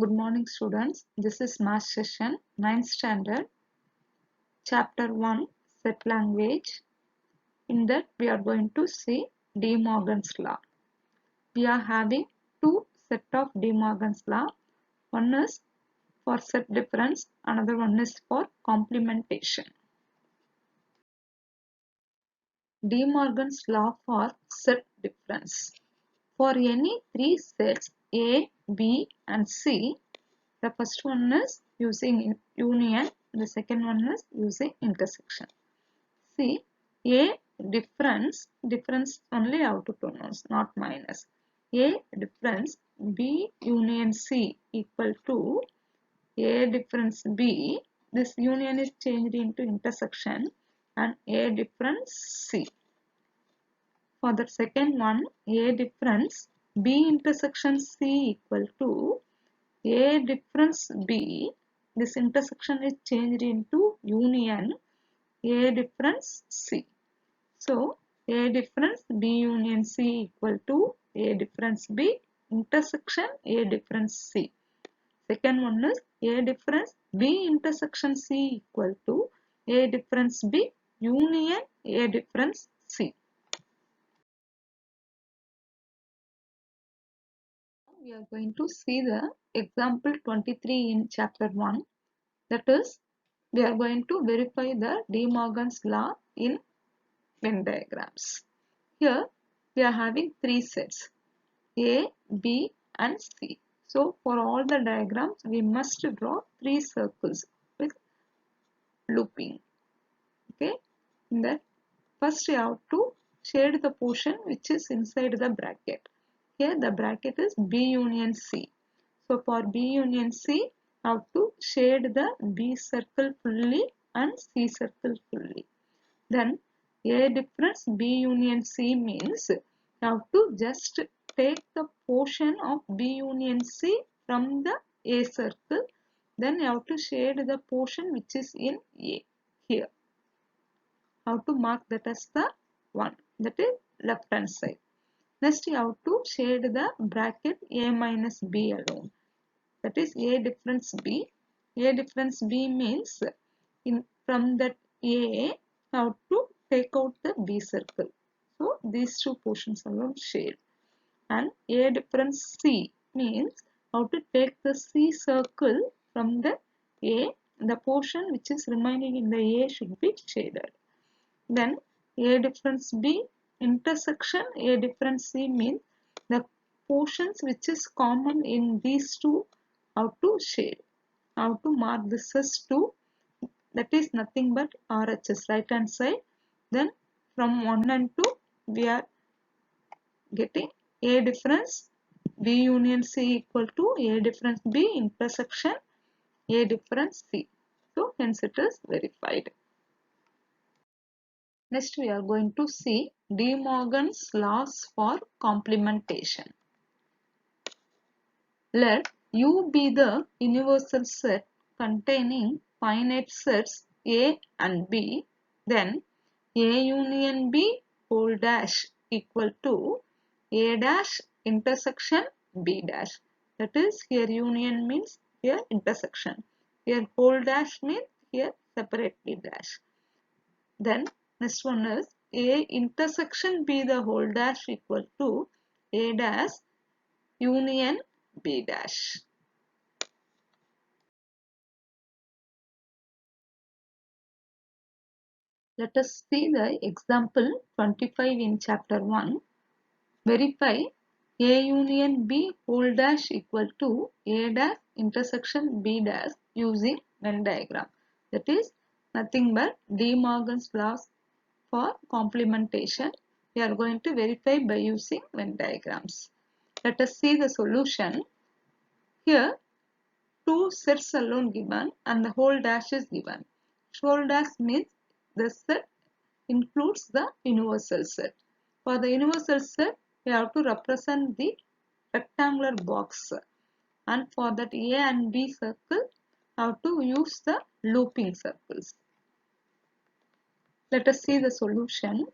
Good morning students. This is math session 9th standard chapter 1 set language. In that we are going to see De Morgan's law. We are having two set of De Morgan's law. One is for set difference, another one is for complementation. De Morgan's law for set difference. For any three sets A, B and C, the first one is using union, the second one is using intersection. See, A difference only have to pronounce, not minus. A difference B union C equal to A difference B. This union is changed into intersection and A difference C. For the second one, A difference B intersection C equal to A difference B. This intersection is changed into union A difference C. So, A difference B union C equal to A difference B intersection A difference C. Second one is A difference B intersection C equal to A difference B union A difference C. We are going to see the example 23 in chapter 1. That is, we are going to verify the De Morgan's law in Venn diagrams. Here, we are having three sets A, B and C. So, for all the diagrams, we must draw three circles with looping. Okay, in that first you have to shade the portion which is inside the bracket. Here the bracket is B union C. So for B union C, I have to shade the B circle fully and C circle fully. Then A difference B union C means you have to just take the portion of B union C from the A circle. Then you have to shade the portion which is in A here. How to mark that as the 1, that is left hand side. Next you have to shade the bracket A minus B alone, that is A difference B. A difference B means from that A have to take out the B circle. So these two portions alone shade. And A difference C means how to take the C circle from the A. The portion which is remaining in the A should be shaded. Then A difference B intersection A difference C means the portions which is common in these two how to shade. How to mark this as 2, that is nothing but RHS, right hand side. Then from 1 and 2 we are getting A difference B union C equal to A difference B intersection A difference C. So hence it is verified. Next we are going to see De Morgan's laws for complementation. Let U be the universal set containing finite sets A and B, then A union B whole dash equal to A dash intersection B dash. That is, here union means here intersection. Here whole dash means here separately dash. Then next one is A intersection B the whole dash equal to A dash union B dash. Let us see the example 25 in chapter 1. Verify A union B whole dash equal to A dash intersection B dash using Venn diagram. That is nothing but De Morgan's laws for complementation. We are going to verify by using Venn diagrams. Let us see the solution. Here, two sets alone given and the whole dash is given. Whole dash means the set includes the universal set. For the universal set, we have to represent the rectangular box, and for that A and B circle, have to use the looping circles. Let us see the solution.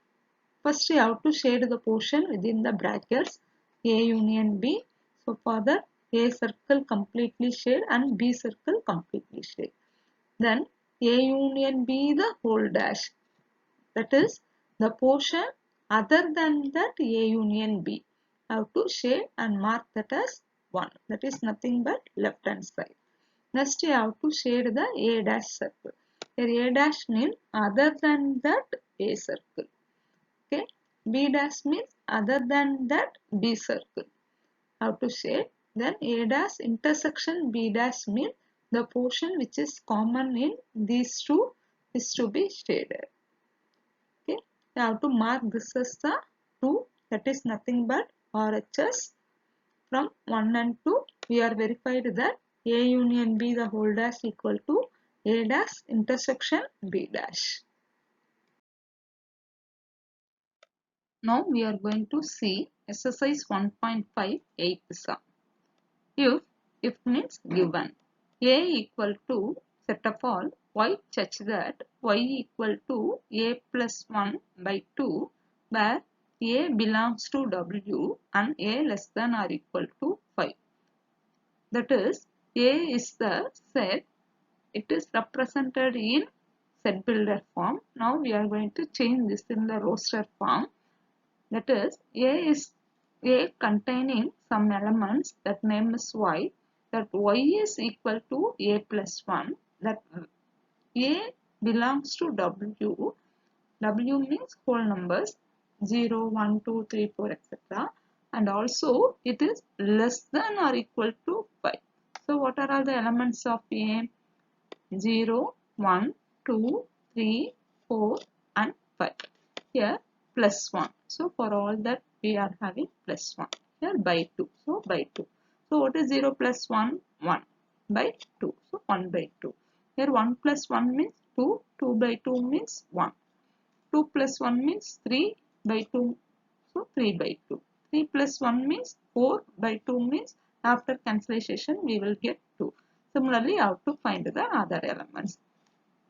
First, you have to shade the portion within the brackets A union B. So for that, A circle completely shade and B circle completely shade. Then A union B the whole dash, that is the portion other than that A union B. Have to shade and mark that as 1. That is nothing but left hand side. Next you have to shade the A dash circle. Here A dash means other than that A circle. Okay. B dash means other than that B circle. Have to shade. Then A dash intersection B dash means the portion which is common in these two is to be shaded. Okay. You have to mark this as the 2, that is nothing but RHS from 1 and 2. We are verified that A union B the whole dash equal to A dash intersection B dash. Now we are going to see exercise 1.5 8th sum. If means given A equal to set of all y such that y equal to A plus 1 by 2, where A belongs to W and A less than or equal to 5. That is, A is the set. It is represented in set builder form. Now we are going to change this in the roster form. That is, A containing some elements that name is y, that y is equal to A plus 1, that A belongs to W. W means whole numbers 0, 1, 2, 3, 4, etc. And also it is less than or equal to 5. So what are all the elements of A? 0, 1, 2, 3, 4 and 5. Here plus 1. So for all that we are having plus 1. Here by 2. So by 2. So what is 0 plus 1? 1 by 2. So 1 by 2. Here 1 plus 1 means 2. 2 by 2 means 1. 2 plus 1 means 3 by 2. So 3 by 2. 3 plus 1 means 4 by 2 means after cancellation we will get 2. Similarly, you have to find the other elements.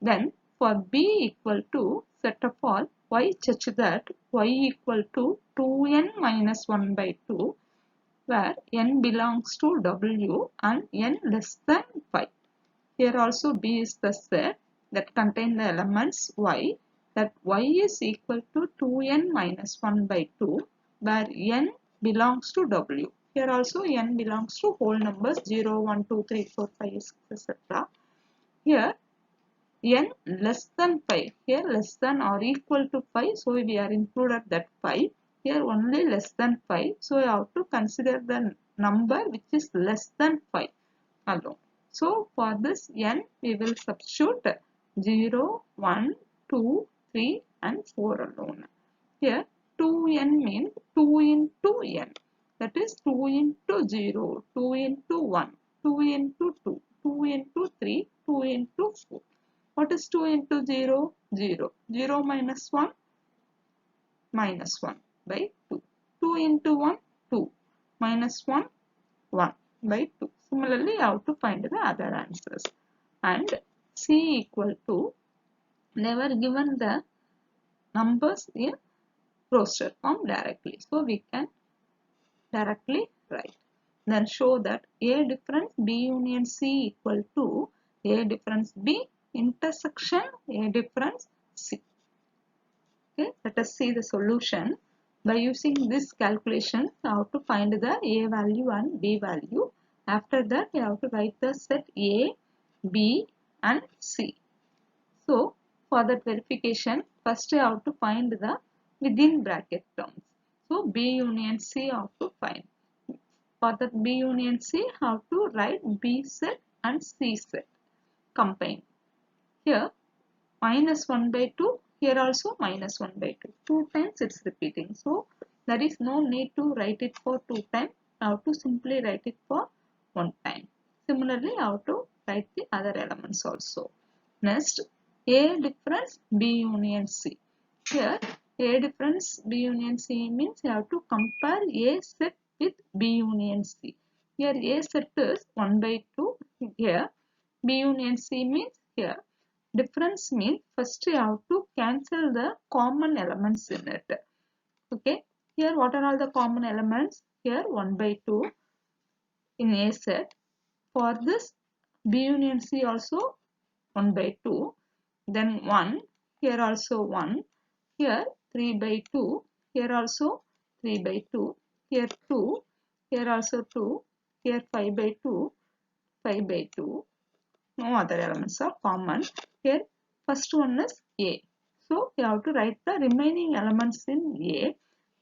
Then for B equal to set of all y such that y equal to 2n minus 1 by 2, where n belongs to W and n less than 5. Here also B is the set that contain the elements y, that y is equal to 2n minus 1 by 2, where n belongs to W. Here also n belongs to whole numbers 0, 1, 2, 3, 4, 5, 6, etc. Here n less than 5. Here less than or equal to 5. So we are included that 5. Here only less than 5. So you have to consider the number which is less than 5 alone. So for this n we will substitute 0, 1, 2, 3 and 4 alone. Here 2n means 2 into n. That is 2 into 0, 2 into 1, 2 into 2, 2 into 3, 2 into 4. What is 2 into 0? 0. 0 minus 1? Minus 1 by 2. 2 into 1? 2. Minus 1? 1 by 2. Similarly, you have to find the other answers. And C equal to, they were given the numbers in roster form directly. So we can directly write. Then show that A difference B union C equal to A difference B intersection A difference C. Okay, let us see the solution. By using this calculation, you have to find the A value and B value. After that, you have to write the set A, B and C. So, for that verification, first you have to find the within bracket terms. So, B union C you have to find. For that B union C, how to write B set and C set combine. Here minus 1 by 2, here also minus 1 by 2. 2 times it's repeating. So there is no need to write it for 2 times. How to simply write it for 1 time. Similarly, how to write the other elements also. Next, A difference B union C. Here A difference B union C means you have to compare A set with B union C. Here A set is 1 by 2. Here B union C means here. Difference means first you have to cancel the common elements in it. Okay. Here what are all the common elements? Here 1 by 2. in A set. For this B union C also 1 by 2, then 1, here also 1, here 3 by 2, here also 3 by 2, here 2, here also 2, here 5 by 2, 5 by 2. No other elements are common. Here first one is A. So you have to write the remaining elements in A,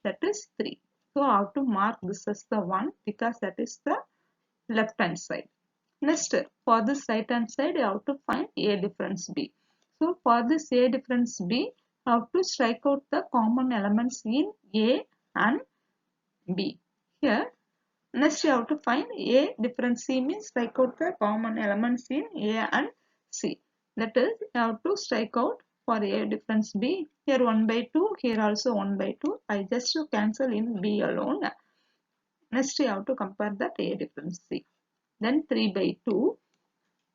that is 3. So I have to mark this as the 1 because that is the left hand side. Next, for this right hand side, you have to find A difference B. So for this A difference B, you have to strike out the common elements in A and B. Here, next you have to find A difference C means strike out the common elements in A and C. That is, you have to strike out for A difference B. Here 1 by 2, here also 1 by 2. I just cancel in B alone. Next, you have to compare that A difference C. Then 3 by 2,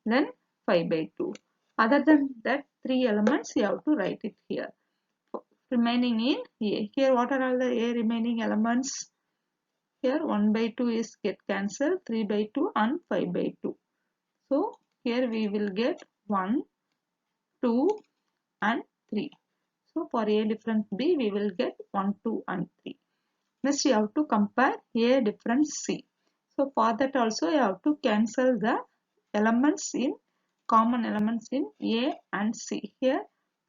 then 5 by 2. Other than that 3 elements, you have to write it here. Remaining in A. Here what are all the A remaining elements? Here 1 by 2 is get cancelled, 3 by 2 and 5 by 2. So here we will get 1, 2 and 3. So for A difference B, we will get 1, 2 and 3. Next you have to compare A difference C. So for that also you have to cancel the elements in common elements in A and C. Here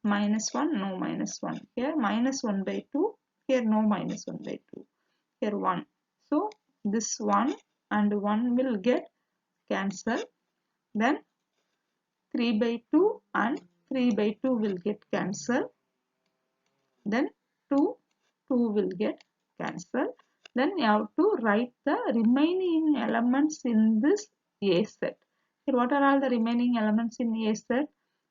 minus 1, no minus 1. Here minus 1 by 2. Here no minus 1 by 2. Here 1. So this 1 and 1 will get cancelled. Then 3 by 2 and 3 by 2 will get cancelled. Then 2 will get cancelled. Then you have to write the remaining elements in this A set. Here what are all the remaining elements in A set?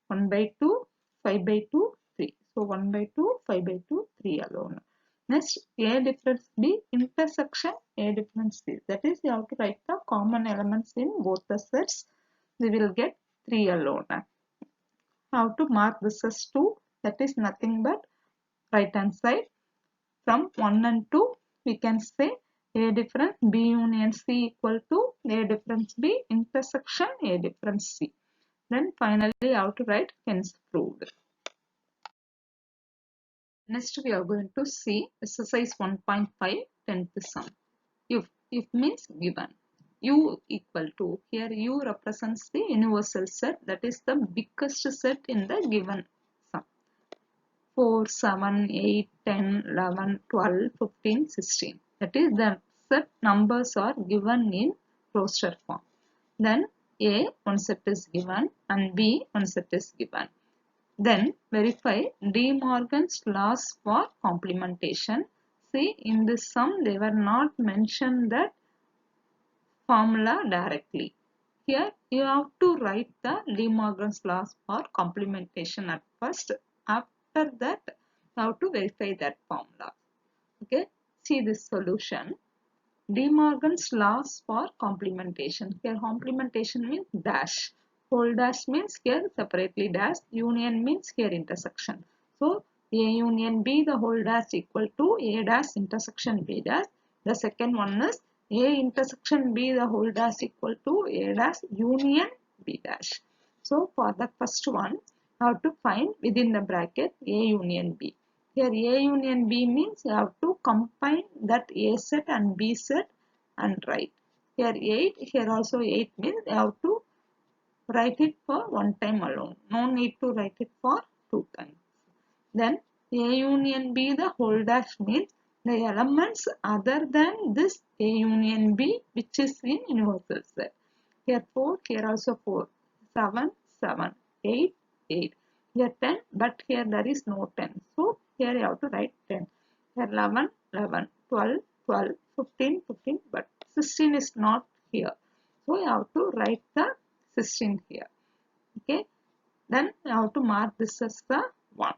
1 by 2, 5 by 2, 3. So 1 by 2, 5 by 2, 3 alone. Next, A difference B intersection A difference C. That is, you have to write the common elements in both the sets. We will get 3 alone. How to mark this as 2? That is nothing but right hand side. From 1 and 2, we can say A difference B union C equal to A difference B intersection A difference C. Then finally, how to write hence proved. Next, we are going to see exercise 1.5 10th sum. If means given. U equal to, here U represents the universal set, that is the biggest set in the given sum. 4, 7, 8, 10, 11, 12, 15, 16. That is the set numbers are given in roster form. Then A, one set is given and B, one set is given. Then verify De Morgan's laws for complementation. See, in this sum they were not mentioned that formula directly. Here you have to write the De Morgan's laws for complementation at first. After that you have to verify that formula. Okay, see this solution. De Morgan's laws for complementation. Here complementation means dash. Whole dash means here separately dash. Union means here intersection. So A union B the whole dash equal to A dash intersection B dash. The second one is A intersection B the whole dash equal to A dash union B dash. So for the first one, how to find within the bracket A union B. Here A union B means you have to combine that A set and B set and write. Here 8, here also 8 means you have to write it for one time alone. No need to write it for two times. Then A union B the whole dash means the elements other than this A union B which is in universal set. Here 4, here also 4, 7, 7, 8, 8. Here 10, but here there is no 10. So here you have to write 10. Here 11, 11, 12, 12, 15, 15, but 16 is not here. So you have to write the 16 here. Okay. Then you have to mark this as the 1.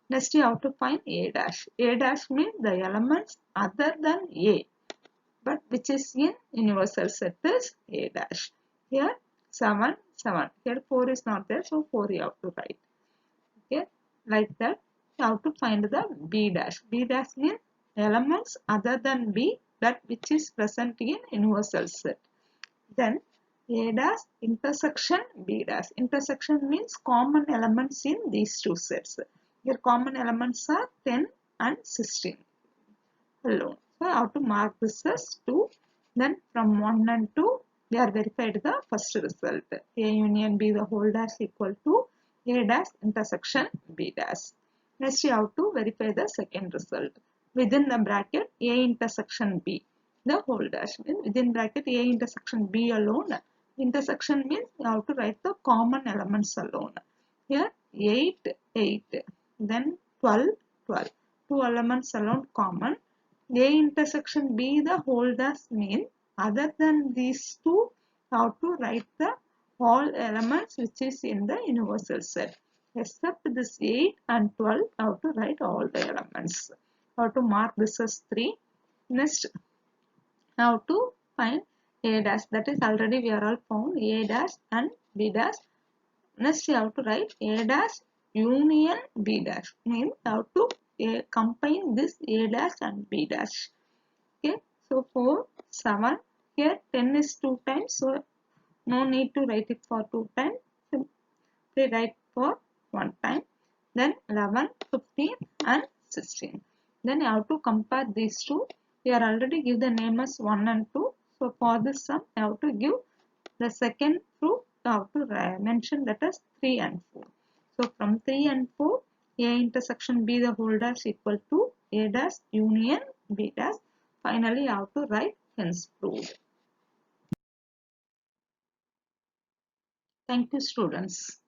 Next you have to find A dash. A dash means the elements other than A, but which is in universal set is A dash. Here 7, 7. Here 4 is not there, so 4 you have to write. Okay, like that you have to find the B dash. B dash means elements other than B that which is present in universal set. Then A dash intersection B dash. Intersection means common elements in these two sets. Here common elements are 10 and 16 alone. So I have to mark this as 2. Then from 1 and 2 we are verified the first result. A union B the whole dash equal to A dash intersection B dash. Next you have to verify the second result. Within the bracket A intersection B the whole dash. Within bracket A intersection B alone. Intersection means you have to write the common elements alone. Here 8, 8. Then 12, 12. Two elements alone common. A intersection B the whole dash mean other than these two, how to write the all elements which is in the universal set. Except this 8 and 12, how to write all the elements. How to mark this as 3. Next, how to find A dash, that is already we are all found A dash and B dash. Next you have to write A dash union B dash, means you have to combine this A dash and B dash. Okay, so 4, 7, here 10 is 2 times, so no need to write it for 2 times, simply write for 1 time. Then 11, 15 and 16. Then you have to compare these two. We are already give the name as 1 and 2. So for this sum, you have to give the second proof. You have to mention that as 3 and 4. So from 3 and 4, A intersection B the whole dash equal to A dash union B dash. Finally, you have to write hence proved. Thank you, students.